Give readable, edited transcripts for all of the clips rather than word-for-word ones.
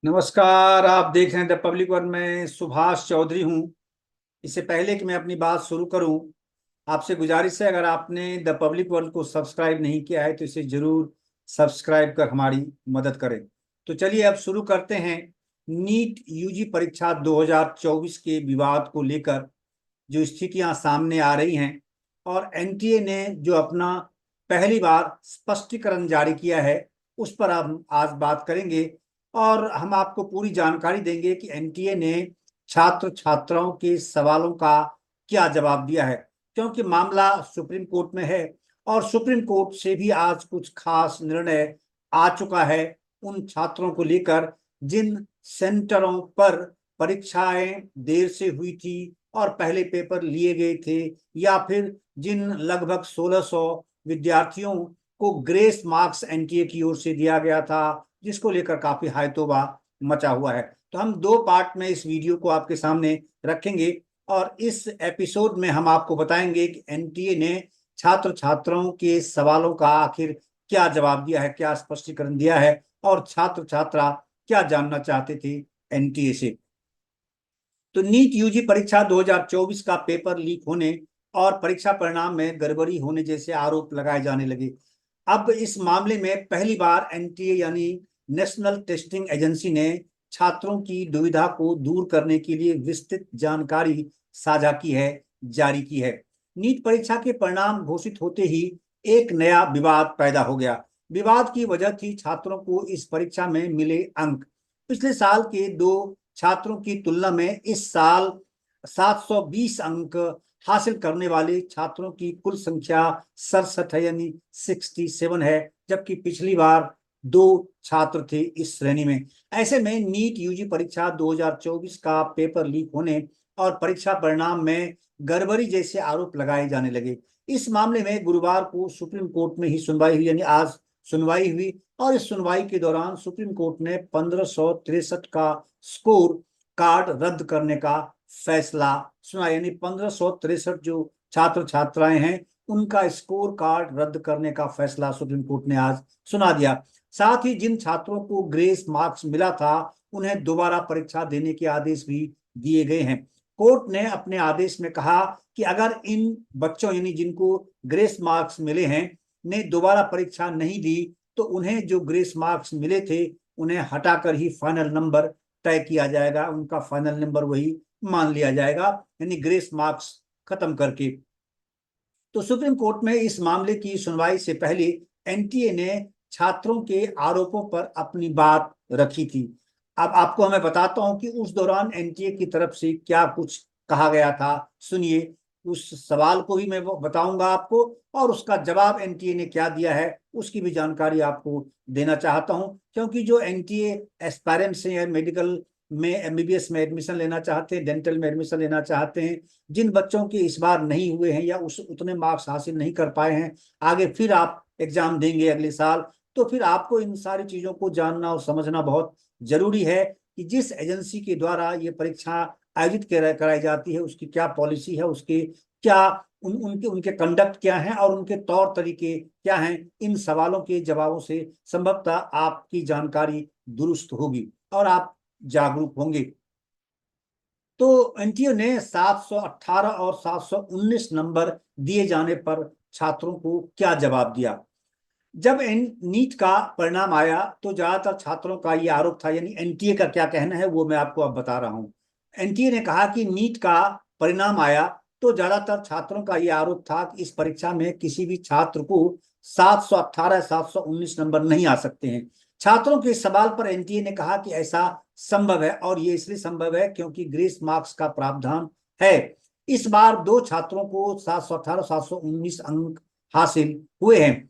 नमस्कार। आप देख रहे हैं द पब्लिक वन में सुभाष चौधरी हूं। इससे पहले कि मैं अपनी बात शुरू करूं, आपसे गुजारिश है, अगर आपने द पब्लिक वन को सब्सक्राइब नहीं किया है तो इसे जरूर सब्सक्राइब कर हमारी मदद करें। तो चलिए अब शुरू करते हैं। नीट यूजी परीक्षा 2024 के विवाद को लेकर जो स्थितियां सामने आ रही हैं और एनटीए ने जो अपना पहली बार स्पष्टीकरण जारी किया है, उस पर हम आज बात करेंगे। और हम आपको पूरी जानकारी देंगे कि एनटीए ने छात्र छात्राओं के सवालों का क्या जवाब दिया है, क्योंकि मामला सुप्रीम कोर्ट में है और सुप्रीम कोर्ट से भी आज कुछ खास निर्णय आ चुका है उन छात्रों को लेकर जिन सेंटरों पर परीक्षाएं देर से हुई थी और पहले पेपर लिए गए थे, या फिर जिन लगभग 1600 विद्यार्थियों को ग्रेस मार्क्स एनटीए की ओर से दिया गया था, जिसको लेकर काफी हायतोबा मचा हुआ है। तो हम दो पार्ट में इस वीडियो को आपके सामने रखेंगे और इस एपिसोड में हम आपको बताएंगे कि एनटीए ने छात्र छात्राओं के सवालों का आखिर क्या जवाब दिया है, क्या स्पष्टीकरण दिया है और छात्र छात्रा क्या जानना चाहते थे एनटीए से। तो नीट यूजी परीक्षा 2024 का पेपर लीक होने और परीक्षा परिणाम में गड़बड़ी होने जैसे आरोप लगाए जाने लगे। अब इस मामले में पहली बार एनटीए यानी नेशनल टेस्टिंग एजेंसी ने छात्रों की दुविधा को दूर करने के लिए विस्तृत जानकारी साझा की है, जारी की है। नीट परीक्षा के परिणाम घोषित होते ही एक नया विवाद पैदा हो गया। विवाद की वजह थी छात्रों को इस परीक्षा में मिले अंक। पिछले साल के दो छात्रों की तुलना में इस साल 720 अंक हासिल करने वाले छात्रों की कुल संख्या 67 है, यानी 67 है, जबकि पिछली बार दो छात्र थे इस श्रेणी में। ऐसे में नीट यूजी परीक्षा 2024 का पेपर लीक होने और परीक्षा परिणाम में गड़बड़ी जैसे आरोप लगाए जाने लगे। इस मामले में गुरुवार को सुप्रीम कोर्ट में ही सुनवाई हुई, यानी आज सुनवाई हुई। और इस सुनवाई के दौरान सुप्रीम कोर्ट ने 1563 का स्कोर कार्ड रद्द करने का फैसला सुना, यानी 1563 जो छात्र छात्राएं हैं उनका स्कोर कार्ड रद्द करने का फैसला सुप्रीम कोर्ट ने आज सुना दिया। साथ ही जिन छात्रों को ग्रेस मार्क्स मिला था उन्हें दोबारा परीक्षा देने के आदेश भी दिए गए हैं। कोर्ट ने अपने आदेश में कहा कि अगर इन बच्चों यानी जिनको ग्रेस मार्क्स मिले हैं ने दोबारा परीक्षा नहीं दी तो उन्हें जो ग्रेस मार्क्स मिले थे उन्हें हटाकर ही फाइनल नंबर तय किया जाएगा, उनका फाइनल नंबर वही मान लिया जाएगा, यानी ग्रेस मार्क्स खत्म करके। तो सुप्रीम कोर्ट में इस मामले की सुनवाई से पहले एनटीए ने छात्रों के आरोपों पर अपनी बात रखी थी। अब आपको मैं बताता हूं कि उस दौरान एनटीए की तरफ से क्या कुछ कहा गया था। सुनिए, उस सवाल को भी मैं वो बताऊंगा आपको और उसका जवाब एनटीए ने क्या दिया है उसकी भी जानकारी आपको देना चाहता हूं, क्योंकि जो एनटीए एस्पायरेंट्स हैं, मेडिकल में एमबीबीएस में एडमिशन लेना चाहते हैं, डेंटल में एडमिशन लेना चाहते हैं, जिन बच्चों के इस बार नहीं हुए हैं या उस उतने मार्क्स हासिल नहीं कर पाए हैं, आगे फिर आप एग्जाम देंगे अगले साल, तो फिर आपको इन सारी चीजों को जानना और समझना बहुत जरूरी है कि जिस एजेंसी के द्वारा ये परीक्षा आयोजित कराई जाती है उसकी क्या पॉलिसी है, उसके क्या उनके उनके कंडक्ट क्या है और उनके तौर तरीके क्या हैं। इन सवालों के जवाबों से संभवतः आपकी जानकारी दुरुस्त होगी और आप जागरूक होंगे। तो एनटीए ने 718 और 719 नंबर दिए जाने पर छात्रों को क्या जवाब दिया। जब नीट का परिणाम आया तो ज्यादातर छात्रों का ये आरोप था, यानी एनटीए का क्या कहना है वो मैं आपको अब बता रहा हूं। एनटीए ने कहा कि नीट का परिणाम आया तो ज्यादातर छात्रों का ये आरोप था कि इस परीक्षा में किसी भी छात्र को 718 719 नंबर नहीं आ सकते हैं। छात्रों के सवाल पर एनटीए ने कहा कि ऐसा संभव है और ये इसलिए संभव है क्योंकि ग्रेस मार्क्स का प्रावधान है। इस बार दो छात्रों को 718 719 अंक हासिल हुए हैं।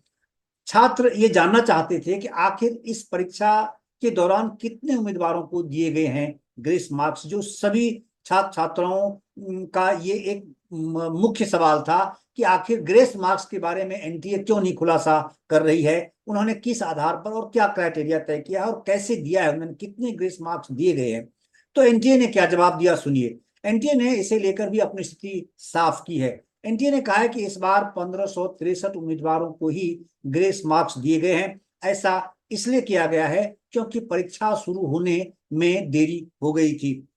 छात्र ये जानना चाहते थे कि आखिर इस परीक्षा के दौरान कितने उम्मीदवारों को दिए गए हैं ग्रेस मार्क्स। जो सभी छात्र छात्राओं का ये एक मुख्य सवाल था कि आखिर ग्रेस मार्क्स के बारे में एनटीए क्यों नहीं खुलासा कर रही है, उन्होंने किस आधार पर और क्या क्राइटेरिया तय किया है और कैसे दिया है, उन्होंने कितने ग्रेस मार्क्स दिए गए हैं। तो एनटीए ने क्या जवाब दिया सुनिए। एनटीए ने इसे लेकर भी अपनी स्थिति साफ की है। एनटीए ने कहा है कि इस बार 1563 उम्मीदवारों को ही ग्रेस मार्क्स दिए गए हैं। ऐसा इसलिए किया गया है क्योंकि परीक्षा शुरू होने में देरी हो गई थी।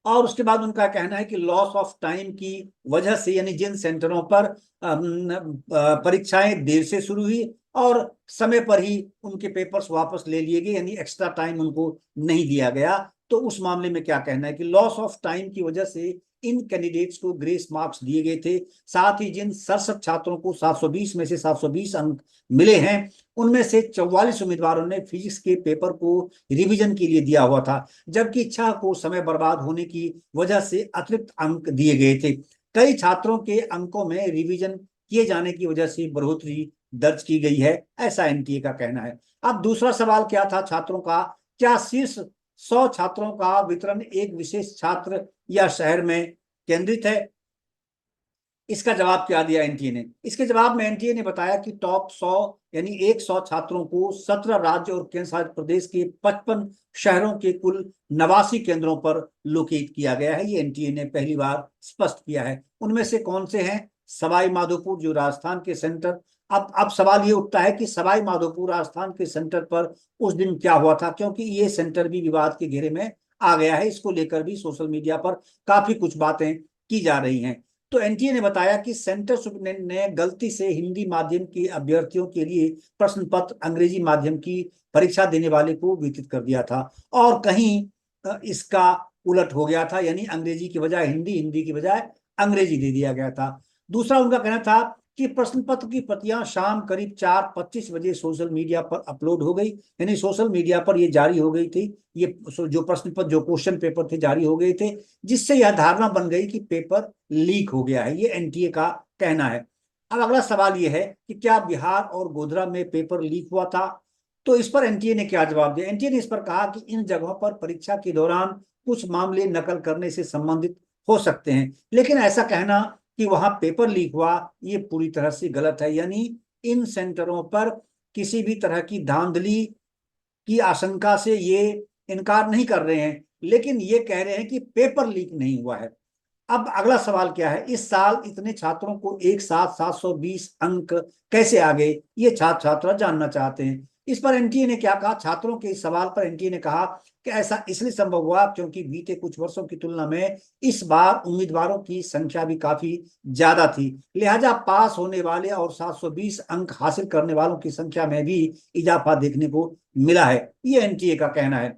और उसके बाद उनका कहना है कि लॉस ऑफ टाइम की वजह से, यानी जिन सेंटरों पर परीक्षाएं देर से शुरू हुई और समय पर ही उनके पेपर्स वापस ले लिए गए, यानी एक्स्ट्रा टाइम उनको नहीं दिया गया, तो उस मामले में क्या कहना है कि लॉस ऑफ टाइम की वजह से इन कैंडिडेट्स को ग्रेस मार्क्स दिए गए थे। साथ ही जिन 67 छात्रों को 720 में से 720 अंक मिले हैं, उनमें से 44 उम्मीदवारों ने फिजिक्स के पेपर को रिवीजन के लिए दिया हुआ था, जबकि इच्छा को समय बर्बाद होने की वजह से अतिरिक्त अंक दिए गए थे। कई छात्रों के अंकों में रिवीजन किए जाने की वजह से बढ़ोतरी दर्ज की गई है, ऐसा एनटीए का कहना है। अब दूसरा सवाल क्या था छात्रों का, क्या शीर्ष 100 छात्रों का वितरण एक विशेष छात्र या शहर में केंद्रित है? इसका जवाब क्या दिया एनटीए ने? इसके जवाब में एनटीए ने बताया कि टॉप 100 यानी 100 छात्रों को 17 राज्य और केंद्र शासित प्रदेश के 55 शहरों के कुल 89 केंद्रों पर लोकेट किया गया है। ये एनटीए ने पहली बार स्पष्ट किया है। उनमें से कौन से हैं? सवाई माधोपुर, जो राजस्थान के सेंटर। अब सवाल ये उठता है कि सवाई माधोपुर राजस्थान के सेंटर पर उस दिन क्या हुआ था, क्योंकि ये सेंटर भी विवाद के घेरे में आ गया है। इसको लेकर भी सोशल मीडिया पर काफी कुछ बातें की जा रही हैं। तो एनटीए ने बताया कि सेंटर सुपरिटेंडेंट ने गलती से हिंदी माध्यम के अभ्यर्थियों के लिए प्रश्न पत्र अंग्रेजी माध्यम की परीक्षा देने वाले को वितरित कर दिया था, और कहीं इसका उलट हो गया था, यानी अंग्रेजी की बजाय हिंदी, हिंदी की बजाय अंग्रेजी दे दिया गया था। दूसरा उनका कहना था कि प्रश्न पत्र की प्रतियां शाम करीब 4:25 बजे सोशल मीडिया पर अपलोड हो गई, यानी सोशल मीडिया पर ये जारी हो गई थी। ये जो प्रश्न पत्र, जो क्वेश्चन पेपर थे, जारी हो गए थे, जिससे यह धारणा बन गई कि पेपर लीक हो गया है। ये एनटीए का कहना है। अब अगला सवाल ये है कि क्या बिहार और गोधरा में पेपर लीक हुआ था? तो इस पर एनटीए ने क्या जवाब दिया? एनटीए ने इस पर कहा कि इन जगहों पर परीक्षा के दौरान कुछ मामले नकल करने से संबंधित हो सकते हैं, लेकिन ऐसा कहना कि वहां पेपर लीक हुआ, ये पूरी तरह से गलत है। यानी इन सेंटरों पर किसी भी तरह की धांधली की आशंका से ये इनकार नहीं कर रहे हैं, लेकिन ये कह रहे हैं कि पेपर लीक नहीं हुआ है। अब अगला सवाल क्या है, इस साल इतने छात्रों को एक साथ 720 अंक कैसे आ गए, ये छात्र छात्रा जानना चाहते हैं। इस पर एनटीए ने क्या कहा? छात्रों के इस सवाल पर एनटीए ने कहा कि ऐसा इसलिए संभव हुआ क्योंकि बीते कुछ वर्षों की तुलना में इस बार उम्मीदवारों की संख्या भी काफी ज्यादा थी, लिहाजा पास होने वाले और 720 अंक हासिल करने वालों की संख्या में भी इजाफा देखने को मिला है, ये एनटीए का कहना है।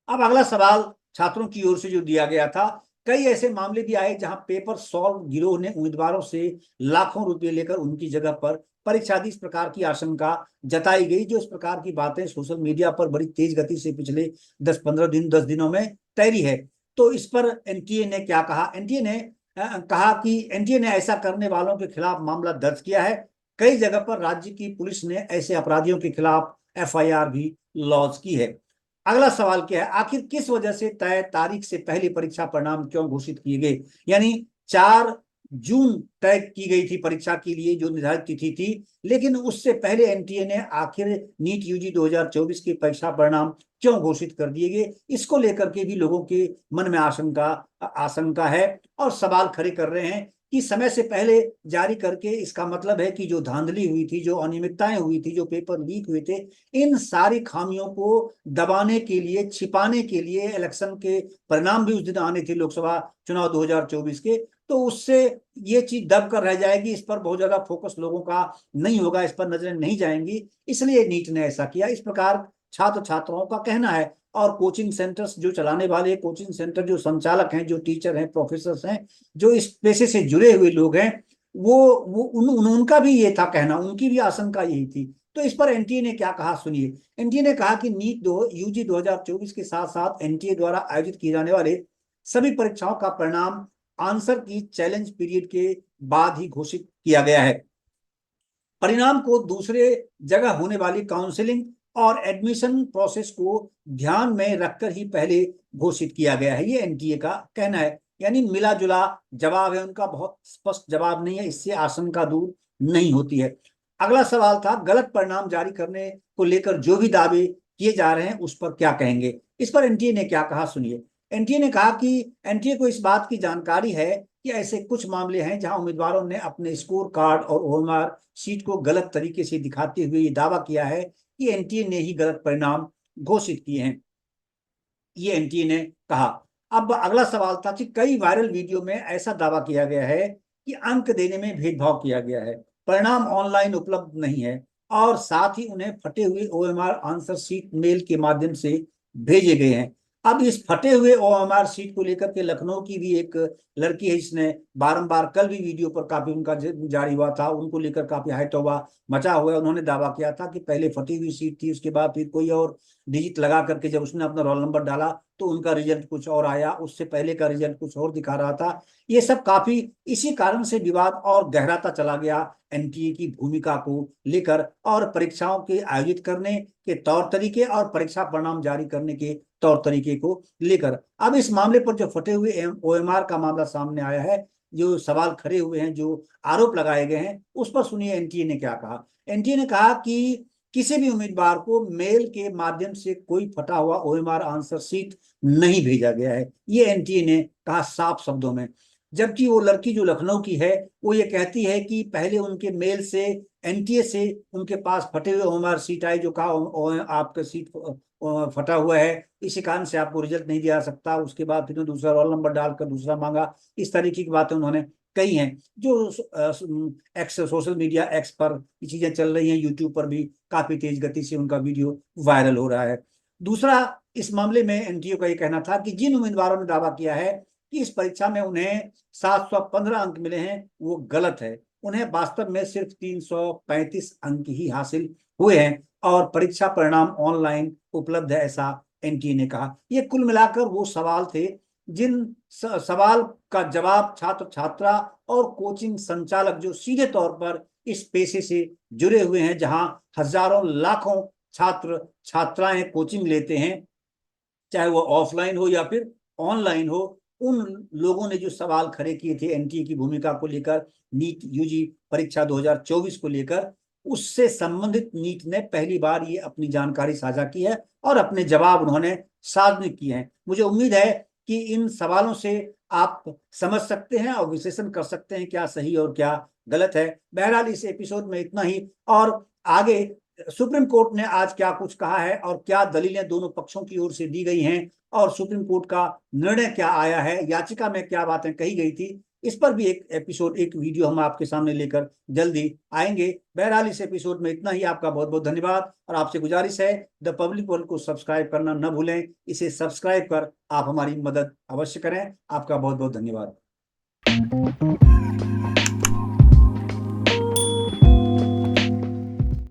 अब अगला सवाल छात्रों की ओर से जो दिया गया था, कई ऐसे मामले भी आए जहां पेपर सॉल्व गिरोह ने उम्मीदवारों से लाखों रुपए लेकर उनकी जगह पर परीक्षा दी, इस प्रकार की आशंका जताई गई। जो इस प्रकार की बातें सोशल मीडिया पर बड़ी तेज गति से पिछले 10 दिनों में तैरी है। तो इस पर एनटीए ने क्या कहा? एनटीए ने कहा कि एनटीए ने ऐसा करने वालों के खिलाफ मामला दर्ज किया है। कई जगह पर राज्य की पुलिस ने ऐसे अपराधियों के खिलाफ एफआईआर भी लॉन्च की है। अगला सवाल क्या है, आखिर किस वजह से तय तारीख से पहले परीक्षा परिणाम क्यों घोषित किए गए? यानी 4 जून तय की गई थी परीक्षा के लिए, जो निर्धारित तिथि थी, लेकिन उससे पहले एनटीए ने आखिर नीट यूजी 2024 के परीक्षा परिणाम क्यों घोषित कर दिए गए, इसको लेकर के भी लोगों के मन में आशंका है और सवाल खड़े कर रहे हैं कि समय से पहले जारी करके इसका मतलब है कि जो धांधली हुई थी, जो अनियमितताएं हुई थी, जो पेपर लीक हुए थे, इन सारी खामियों को दबाने के लिए, छिपाने के लिए, इलेक्शन के परिणाम भी उस दिन आने थे, लोकसभा चुनाव 2024 के, तो उससे ये चीज दब कर रह जाएगी, इस पर बहुत ज्यादा फोकस लोगों का नहीं होगा, इस पर नजरें नहीं जाएंगी, इसलिए नीट ने ऐसा किया। इस प्रकार छात्र छात्राओं का कहना है। और कोचिंग सेंटर्स जो चलाने वाले, कोचिंग सेंटर जो संचालक हैं, जो टीचर हैं, प्रोफेसर हैं, जो इस पेशे से जुड़े हुए लोग हैं, उनका भी ये था कहना, उनकी भी आशंका यही थी। तो इस पर एनटीए ने क्या कहा, सुनिए। एनटीए ने कहा कि नीट यूजी 2024 के साथ साथ एनटीए द्वारा आयोजित किए जाने वाले सभी परीक्षाओं का परिणाम आंसर की चैलेंज पीरियड के बाद ही घोषित किया गया है। परिणाम को दूसरे जगह होने वाली काउंसलिंग और एडमिशन प्रोसेस को ध्यान में रखकर ही पहले घोषित किया गया है, ये एनटीए का कहना है। यानी मिला जुला जवाब है उनका, बहुत स्पष्ट जवाब नहीं है, इससे आशंका दूर नहीं होती है। अगला सवाल था, गलत परिणाम जारी करने को लेकर जो भी दावे किए जा रहे हैं उस पर क्या कहेंगे? इस पर एनटीए ने क्या कहा, सुनिए। एनटीए ने कहा कि एनटीए को इस बात की जानकारी है कि ऐसे कुछ मामले हैं जहां उम्मीदवारों ने अपने स्कोर कार्ड और ओएमआर सीट को गलत तरीके से दिखाते हुए ये दावा किया है कि एनटीए ने ही गलत परिणाम घोषित किए हैं। ये एनटीए ने कहा। अब अगला सवाल था कि कई वायरल वीडियो में ऐसा दावा किया गया है कि अंक देने में भेदभाव किया गया है, परिणाम ऑनलाइन उपलब्ध नहीं है और साथ ही उन्हें फटे हुए ओएमआर आंसर शीट मेल के माध्यम से भेजे गए हैं। अब इस फटे हुए ओएमआर शीट को लेकर के लखनऊ की भी एक लड़की है जिसने बारंबार, कल भी वीडियो पर काफी उनका जारी हुआ था, उनको लेकर काफी हाइटोवा मचा हुआ है। उन्होंने दावा किया था कि पहले फटी हुई शीट थी, उसके बाद फिर कोई और डिजिट लगा करके जब उसने अपना रोल नंबर डाला तो उनका रिजल्ट कुछ और आया, उससे पहले का रिजल्ट कुछ और दिखा रहा था। ये सब काफी, इसी कारण से विवाद और गहराता चला गया एनटीए की भूमिका को लेकर और परीक्षाओं के आयोजित करने के तौर तरीके और परीक्षा परिणाम जारी करने के तौर तरीके को लेकर। अब इस मामले पर जो फटे हुए ओएमआर का मामला सामने आया है, जो सवाल खड़े हुए हैं, जो आरोप लगाए गए हैं, उस पर सुनिए एनटीए ने क्या कहा। एनटीए ने कहा कि किसी भी उम्मीदवार को मेल के माध्यम से कोई फटा हुआ ओएमआर आंसर शीट नहीं भेजा गया है, ये एनटीए ने कहा साफ शब्दों में। जबकि वो लड़की जो लखनऊ की है वो ये कहती है कि पहले उनके मेल से, एनटीए से उनके पास फटे हुए ओएमआर शीट आई जो कहा आपका सीट फटा हुआ है, इसी कारण से आपको रिजल्ट नहीं दिया जा सकता। उसके बाद फिर दूसरा रोल नंबर डालकर दूसरा मांगा, इस तरीके की बातें उन्होंने कही हैं। जो एक्स, सोशल मीडिया एक्स पर ये चीजें चल रही हैं, यूट्यूब पर भी काफी तेज गति से उनका वीडियो वायरल हो रहा है। दूसरा, इस मामले में एनटीए का ये कहना था कि जिन उम्मीदवारों ने दावा किया है कि इस परीक्षा में उन्हें 715 अंक मिले हैं, वो गलत है। उन्हें वास्तव में सिर्फ 335 अंक ही हासिल हुए हैं और परीक्षा परिणाम ऑनलाइन उपलब्ध है, ऐसा एनटीए ने कहा। ये कुल मिलाकर वो सवाल थे जिन सवाल का जवाब छात्र छात्रा और कोचिंग संचालक जो सीधे तौर पर इस पेशे से जुड़े हुए हैं, जहां हजारों लाखों छात्र छात्राएं कोचिंग लेते हैं, चाहे वो ऑफलाइन हो या फिर ऑनलाइन हो, उन लोगों ने जो सवाल खड़े किए थे एनटीए की भूमिका को लेकर, नीट यूजी परीक्षा 2024 को लेकर, उससे संबंधित नीट ने पहली बार ये अपनी जानकारी साझा की है और अपने जवाब उन्होंने सार्वजनिक किए हैं। मुझे उम्मीद है कि इन सवालों से आप समझ सकते हैं और विश्लेषण कर सकते हैं क्या सही और क्या गलत है। बहरहाल इस एपिसोड में इतना ही, और आगे सुप्रीम कोर्ट ने आज क्या कुछ कहा है और क्या दलीलें दोनों पक्षों की ओर से दी गई हैं और सुप्रीम कोर्ट का निर्णय क्या आया है, याचिका में क्या बातें कही गई थी, इस पर भी एक एपिसोड, एक वीडियो हम आपके सामने लेकर जल्दी आएंगे। बहरहाल इस एपिसोड में इतना ही। आपका बहुत बहुत धन्यवाद और आपसे गुजारिश है द पब्लिक वर्ल्ड को सब्सक्राइब करना न भूलें। इसे सब्सक्राइब कर आप हमारी मदद अवश्य करें। आपका बहुत बहुत धन्यवाद।